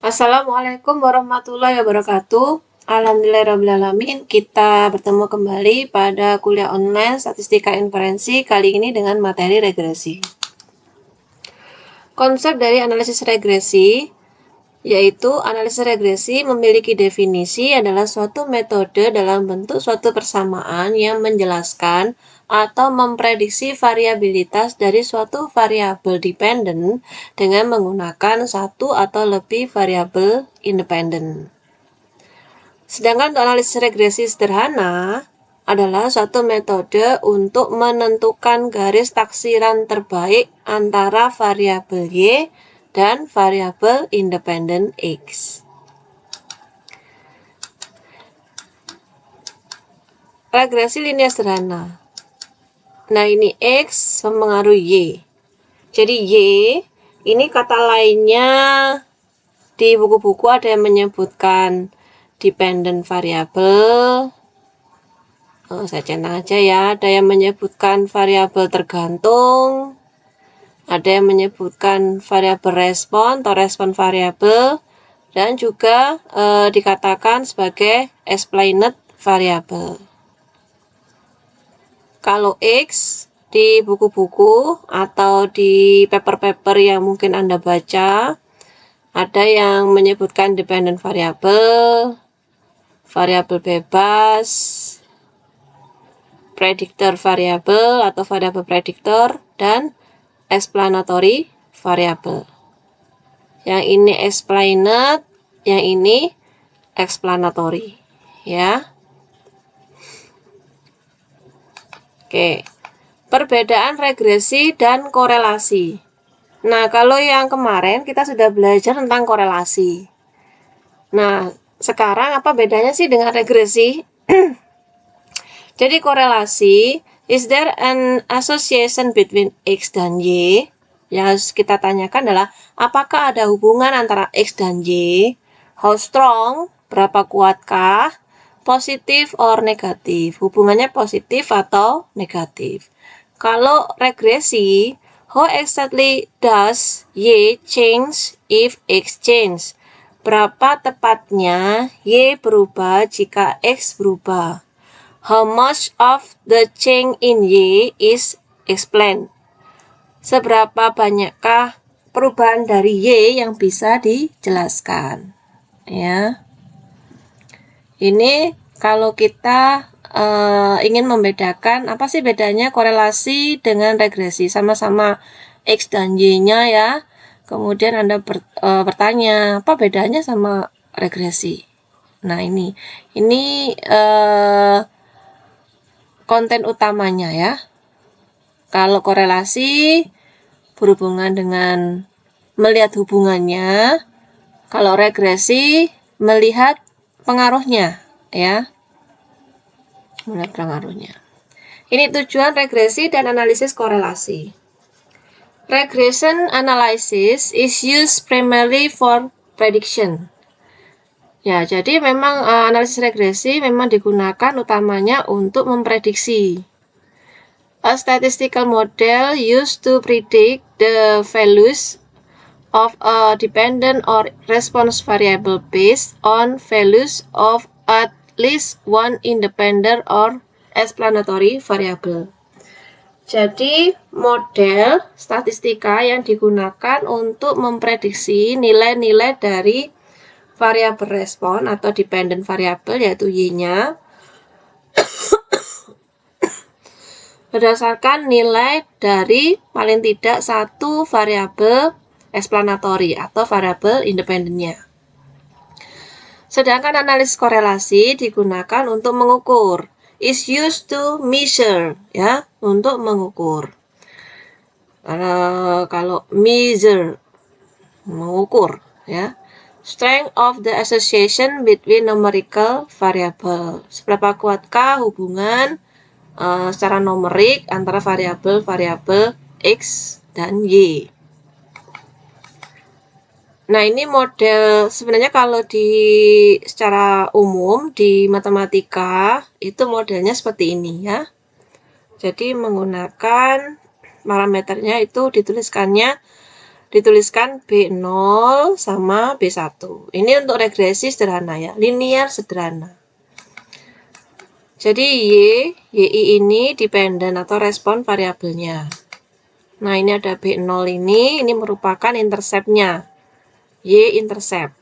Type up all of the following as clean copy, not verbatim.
Assalamualaikum warahmatullahi wabarakatuh. Alhamdulillahirrahmanirrahim. Kita bertemu kembali pada kuliah online statistika inferensi, kali ini dengan materi regresi. Konsep dari analisis regresi yaitu analisis regresi memiliki definisi adalah suatu metode dalam bentuk suatu persamaan yang menjelaskan atau memprediksi variabilitas dari suatu variabel dependen dengan menggunakan satu atau lebih variabel independen. Sedangkan untuk analisis regresi sederhana adalah suatu metode untuk menentukan garis taksiran terbaik antara variabel Y dan variabel independen X. Regresi linear sederhana. Nah, ini X mempengaruhi Y. Jadi Y, ini kata lainnya di buku-buku ada yang menyebutkan dependent variable. Saya centang aja ya. Ada yang menyebutkan variabel tergantung. Ada yang menyebutkan variabel respon atau respon variabel. Dan juga dikatakan sebagai explained variable. Kalau X di buku-buku atau di paper-paper yang mungkin Anda baca, ada yang menyebutkan dependent variable, variabel bebas, predictor variable atau variabel predictor, dan explanatory variable. Yang ini explained, yang ini explanatory, ya. Oke, perbedaan regresi dan korelasi. Nah, kalau yang kemarin kita sudah belajar tentang korelasi. Nah, sekarang apa bedanya sih dengan regresi? Jadi korelasi, is there an association between X dan Y? Yang harus kita tanyakan adalah, apakah ada hubungan antara X dan Y? How strong? Berapa kuatkah? Positif or negatif? Hubungannya positif atau negatif? Kalau regresi, how exactly does Y change if X change? Berapa tepatnya Y berubah jika X berubah? How much of the change in Y is explained? Seberapa banyakkah perubahan dari Y yang bisa dijelaskan? Ya. Ini kalau kita ingin membedakan, apa sih bedanya korelasi dengan regresi? Sama-sama X dan Y-nya ya. Kemudian Anda bertanya, apa bedanya sama regresi? Nah, ini konten utamanya ya. Kalau korelasi berhubungan dengan melihat hubungannya, kalau regresi melihat pengaruhnya ya. Melihat pengaruhnya. Ini tujuan regresi dan analisis korelasi. Regression analysis is used primarily for prediction. Ya, jadi memang analisis regresi memang digunakan utamanya untuk memprediksi. A statistical model used to predict the values of a dependent or response variable based on values of at least one independent or explanatory variable. Jadi, model statistika yang digunakan untuk memprediksi nilai-nilai dari variabel respon atau dependent variable yaitu Y-nya berdasarkan nilai dari paling tidak satu variabel explanatory atau variabel independennya. Sedangkan analisis korelasi digunakan untuk mengukur. Is used to measure, ya, untuk mengukur. Kalau measure, mengukur, ya. Strength of the association between numerical variable. Seberapa kuatkah hubungan secara numerik antara variabel-variabel X dan Y. Nah, ini model sebenarnya kalau secara umum di matematika itu modelnya seperti ini ya. Jadi menggunakan parameternya itu dituliskannya dituliskan B0 sama B1. Ini untuk regresi sederhana ya, linear sederhana. Jadi YI ini dependen atau respon variabelnya. Nah, ini ada B0 ini merupakan intercept-nya. Y intercept.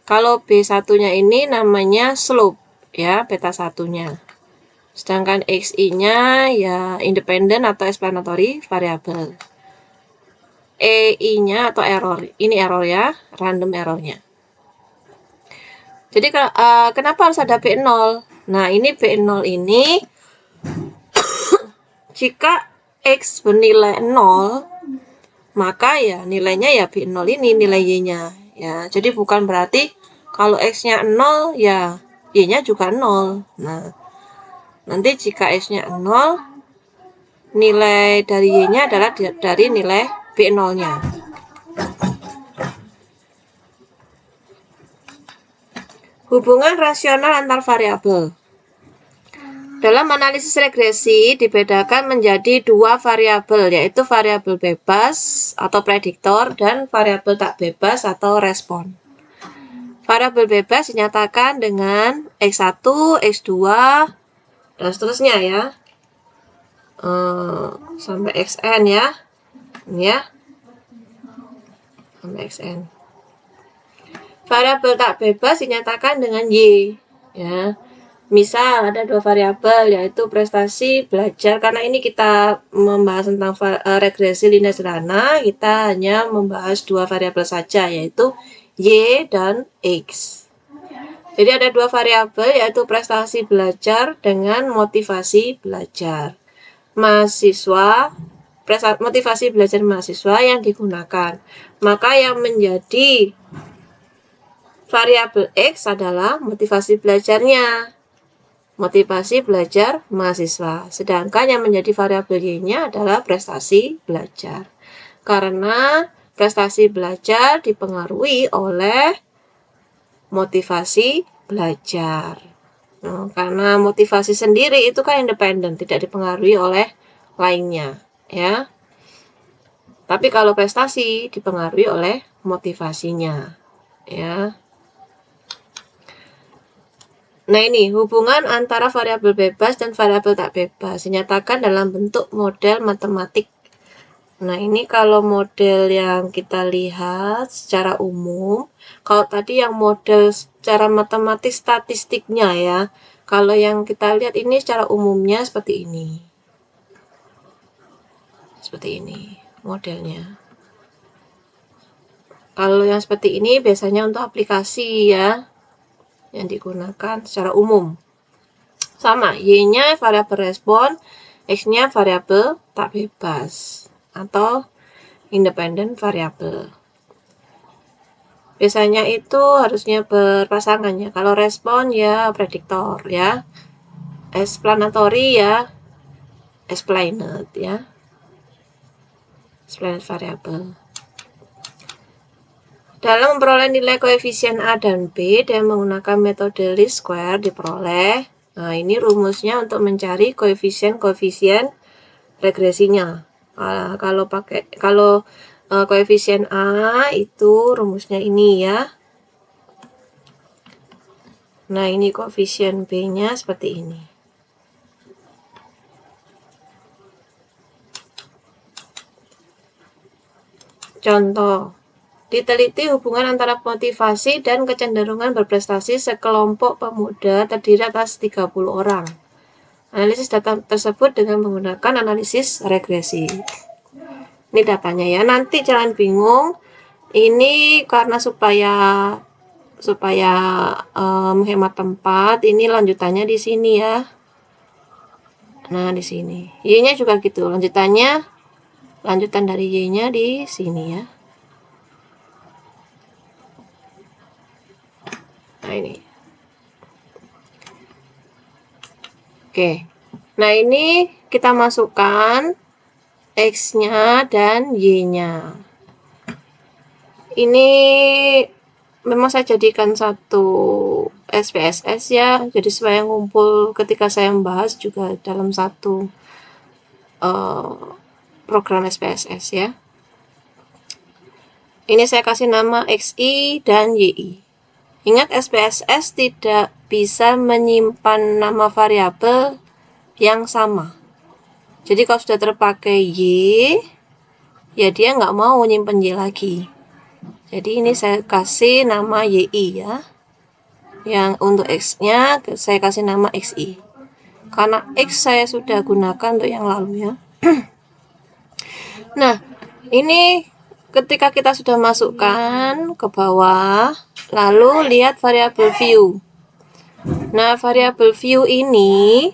Kalau B1-nya ini namanya slope ya, beta 1-nya. Sedangkan XI-nya ya independen atau explanatory variable. EI-nya atau error. Ini error ya, random errornya. Jadi kenapa harus ada B0? Nah, ini B0 ini jika X bernilai 0, maka ya nilainya ya B0 ini nilai Y-nya. Ya, jadi bukan berarti kalau X-nya 0 ya Y-nya juga 0. Nah, nanti jika X-nya 0, nilai dari Y-nya adalah dari nilai B0-nya. Hubungan rasional antar variabel. Dalam analisis regresi dibedakan menjadi dua variabel, yaitu variabel bebas atau prediktor dan variabel tak bebas atau respon. Variabel bebas dinyatakan dengan X1, X2, dan seterusnya ya. Sampai Xn ya. Ini ya. Sampai Xn. Variabel tak bebas dinyatakan dengan Y ya. Misal ada dua variabel yaitu prestasi belajar. Karena ini kita membahas tentang regresi linear sederhana, kita hanya membahas dua variabel saja yaitu Y dan X. Jadi ada dua variabel yaitu prestasi belajar dengan motivasi belajar. Motivasi belajar mahasiswa yang digunakan. Maka yang menjadi variabel X adalah motivasi belajarnya. Motivasi belajar mahasiswa. Sedangkan yang menjadi variabel Y-nya adalah prestasi belajar. Karena prestasi belajar dipengaruhi oleh motivasi belajar. Nah, karena motivasi sendiri itu kan independen, tidak dipengaruhi oleh lainnya, ya. Tapi kalau prestasi dipengaruhi oleh motivasinya, ya. Nah, ini hubungan antara variabel bebas dan variabel tak bebas dinyatakan dalam bentuk model matematik. Nah, ini kalau model yang kita lihat secara umum, kalau tadi yang model secara matematik statistiknya ya, kalau yang kita lihat ini secara umumnya seperti ini. Seperti ini modelnya. Kalau yang seperti ini biasanya untuk aplikasi ya, yang digunakan secara umum. Sama, Y-nya variabel respon, X-nya variabel tak bebas atau independent variable. Biasanya itu harusnya berpasangan ya. Kalau respon ya prediktor ya. Explanatory ya explained ya. Explained variable. Dalam memperoleh nilai koefisien A dan B dengan menggunakan metode least square diperoleh. Nah, ini rumusnya untuk mencari koefisien regresinya. Kalau koefisien A itu rumusnya ini ya. Nah, ini koefisien B-nya seperti ini. Contoh. Diteliti hubungan antara motivasi dan kecenderungan berprestasi sekelompok pemuda terdiri atas 30 orang. Analisis data tersebut dengan menggunakan analisis regresi. Ini datanya ya. Nanti jangan bingung. Ini karena supaya menghemat tempat, ini lanjutannya di sini ya. Nah, di sini. Y-nya juga gitu. Lanjutan dari Y-nya di sini ya. Nah, ini. Oke. Nah, ini kita masukkan X-nya dan Y-nya. Ini memang saya jadikan satu SPSS ya. Jadi supaya ngumpul ketika saya membahas juga dalam satu program SPSS ya. Ini saya kasih nama XI dan YI. Ingat, SPSS tidak bisa menyimpan nama variabel yang sama. Jadi kalau sudah terpakai Y, ya dia nggak mau nyimpen Y lagi. Jadi ini saya kasih nama YI ya. Yang untuk X-nya saya kasih nama XI. Karena X saya sudah gunakan untuk yang lalu ya. Nah, ini ketika kita sudah masukkan ke bawah, lalu lihat variabel view. Nah, variabel view ini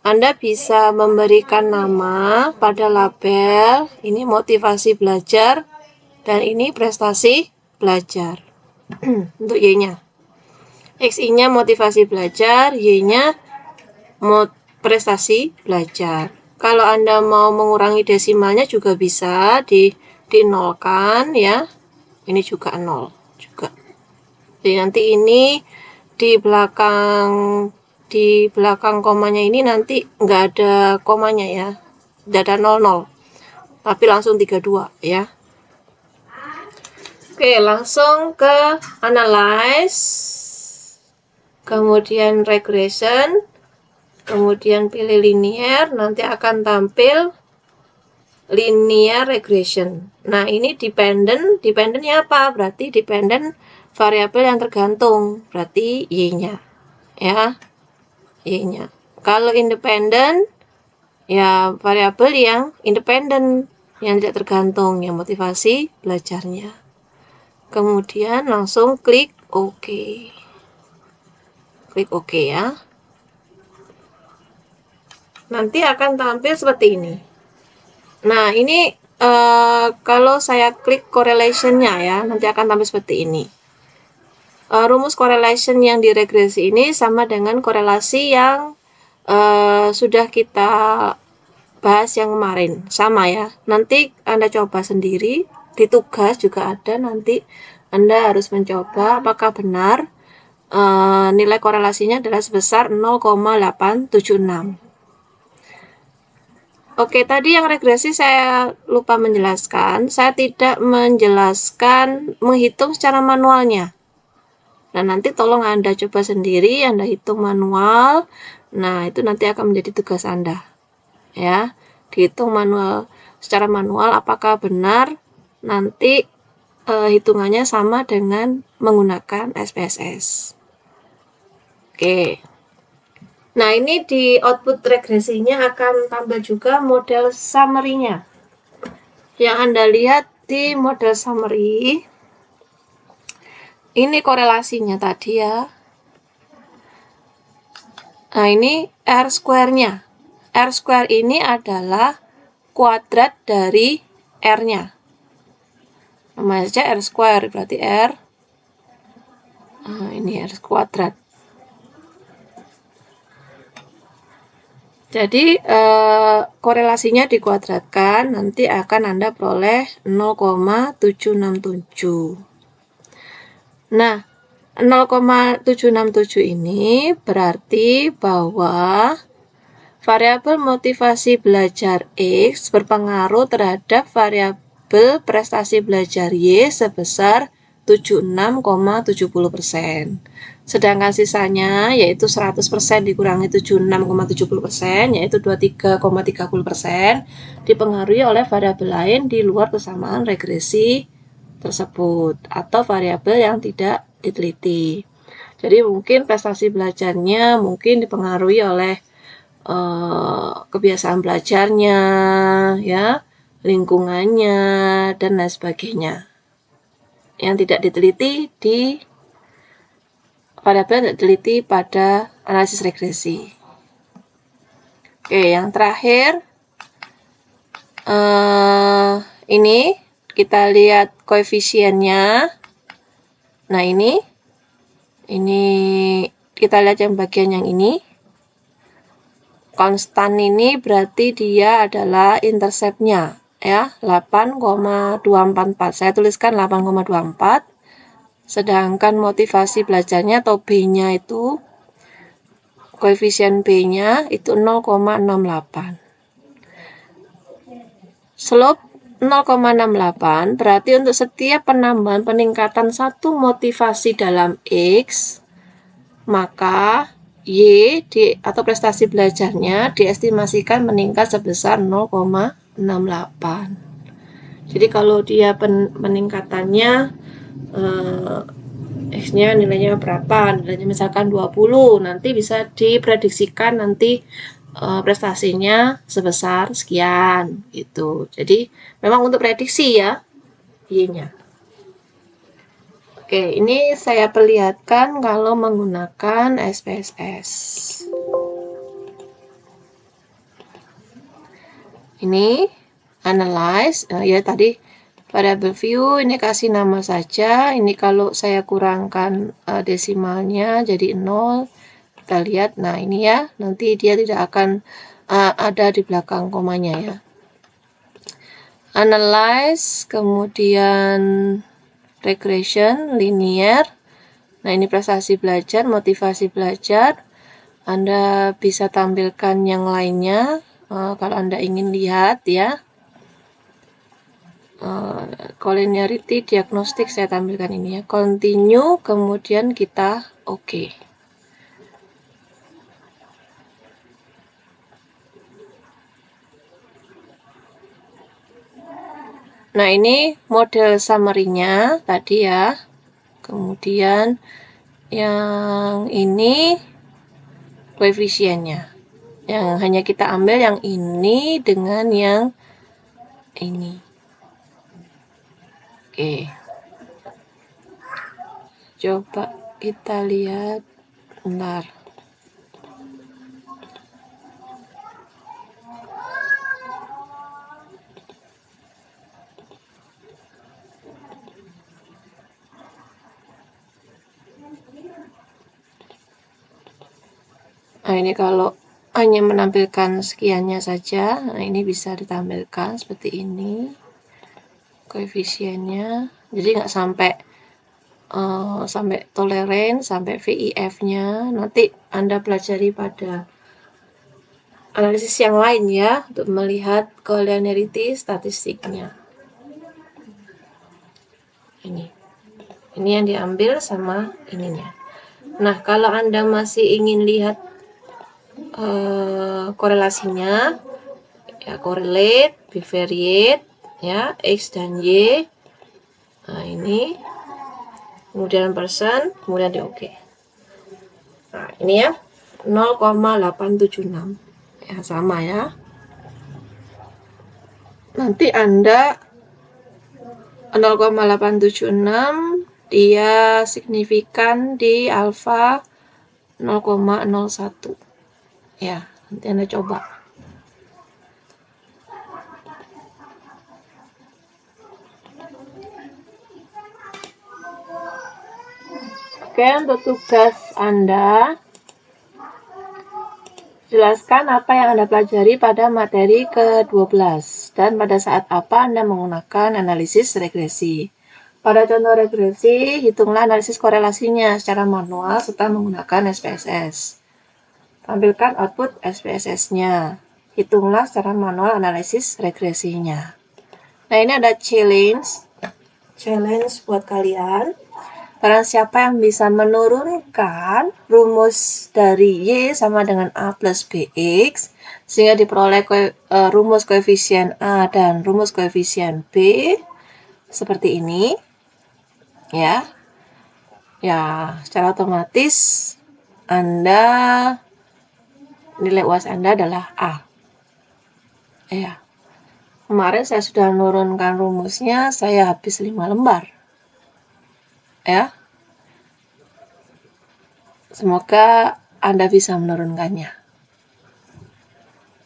Anda bisa memberikan nama pada label, ini motivasi belajar, dan ini prestasi belajar. Untuk Y-nya. XI-nya motivasi belajar, Y-nya prestasi belajar. Kalau Anda mau mengurangi desimalnya juga bisa dinolkan ya. Ini juga 0 juga. Jadi nanti ini di belakang komanya ini nanti nggak ada komanya ya. Nggak ada 00. Tapi langsung 32 ya. Oke, langsung ke analyze. Kemudian regression, kemudian pilih linear, nanti akan tampil linear regression. Nah, ini dependennya apa? Berarti dependent variabel yang tergantung, berarti Y-nya. Ya, Y-nya. Kalau independent, ya variabel yang independent, yang tidak tergantung, yang motivasi belajarnya. Kemudian langsung klik OK. Klik OK ya. Nanti akan tampil seperti ini. Nah, ini kalau saya klik correlation-nya ya, nanti akan tampil seperti ini. Rumus correlation yang di regresi ini sama dengan korelasi yang sudah kita bahas yang kemarin. Sama ya. Nanti Anda coba sendiri. Di tugas juga ada, nanti Anda harus mencoba apakah benar nilai korelasinya adalah sebesar 0,876. Oke, tadi yang regresi saya lupa menjelaskan. Saya tidak menjelaskan menghitung secara manualnya. Nah, nanti tolong Anda coba sendiri, Anda hitung manual. Nah, itu nanti akan menjadi tugas Anda. Ya, dihitung secara manual apakah benar nanti hitungannya sama dengan menggunakan SPSS. Oke. Nah, ini di output regresinya akan tampil juga model summary-nya. Yang Anda lihat di model summary, ini korelasinya tadi ya. Nah, ini R square-nya. R square ini adalah kuadrat dari R-nya. Namanya saja R square, berarti R. Nah, ini R kuadrat. Jadi korelasinya dikuadratkan, nanti akan Anda peroleh 0,767. Nah, 0,767 ini berarti bahwa variabel motivasi belajar X berpengaruh terhadap variabel prestasi belajar Y sebesar 76,70%. Sedangkan sisanya yaitu 100% dikurangi 76,70%, yaitu 23,30%, dipengaruhi oleh variabel lain di luar kesamaan regresi tersebut atau variabel yang tidak diteliti. Jadi mungkin prestasi belajarnya mungkin dipengaruhi oleh kebiasaan belajarnya, ya, lingkungannya, dan lain sebagainya. Yang tidak diteliti di variabel tidak diteliti pada analisis regresi. Oke, yang terakhir ini kita lihat koefisiennya. Nah, ini kita lihat yang bagian yang ini. Konstan ini berarti dia adalah interceptnya ya, 8,244. Saya tuliskan 8,24. Sedangkan motivasi belajarnya atau B-nya itu, koefisien B-nya itu 0,68. Slope 0,68, berarti untuk setiap peningkatan satu motivasi dalam X, maka Y atau prestasi belajarnya diestimasikan meningkat sebesar 0,68. Jadi kalau dia peningkatannya X-nya nilainya berapa, nilainya misalkan 20, nanti bisa diprediksikan nanti prestasinya sebesar sekian gitu. Jadi memang untuk prediksi ya Y-nya. Oke, ini saya perlihatkan kalau menggunakan SPSS. Ini analyze, ya tadi variable view ini kasih nama saja. Ini kalau saya kurangkan desimalnya jadi 0, kita lihat. Nah ini ya, nanti dia tidak akan ada di belakang komanya ya. Analyze, kemudian regression, linear. Nah ini prestasi belajar, motivasi belajar. Anda bisa tampilkan yang lainnya kalau Anda ingin lihat ya. Collinearity, diagnostik saya tampilkan ini ya. Continue, kemudian kita oke. Nah ini model summary-nya tadi ya. Kemudian yang ini koefisiennya. Yang hanya kita ambil yang ini dengan yang ini. Oke. Coba kita lihat. Bentar. Nah ini kalau hanya menampilkan sekiannya saja, nah ini bisa ditampilkan seperti ini koefisiennya, jadi nggak sampai toleran, sampai VIF-nya. Nanti Anda pelajari pada analisis yang lain ya, untuk melihat collinearity statistiknya. Ini yang diambil sama ininya. Nah kalau Anda masih ingin lihat korelasinya ya, correlate, bivariate ya, X dan Y. Nah ini kemudian persen, kemudian di oke. Nah ini ya 0,876 ya, sama ya. Nanti Anda 0,876 dia signifikan di alfa 0,01 ya, nanti Anda coba. Oke, untuk tugas Anda, jelaskan apa yang Anda pelajari pada materi ke-12 dan pada saat apa Anda menggunakan analisis regresi. Pada contoh regresi, hitunglah analisis korelasinya secara manual serta menggunakan SPSS. Tampilkan output SPSS-nya. Hitunglah secara manual analisis regresinya. Nah, ini ada challenge buat kalian. Barang siapa yang bisa menurunkan rumus dari Y sama dengan A plus BX, sehingga diperoleh rumus koefisien A dan rumus koefisien B, seperti ini, ya. Ya, secara otomatis Anda, nilai UAS Anda adalah A. Ya. Kemarin saya sudah menurunkan rumusnya, saya habis 5 lembar. Ya. Semoga Anda bisa menurunkannya.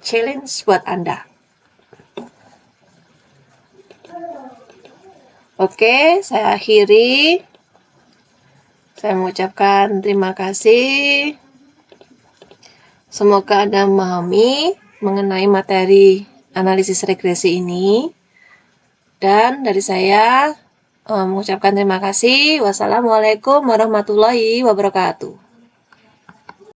Challenge buat Anda. Oke, saya akhiri. Saya mengucapkan terima kasih. Semoga Anda memahami mengenai materi analisis regresi ini. Dan dari saya mengucapkan terima kasih. Wassalamualaikum warahmatullahi wabarakatuh.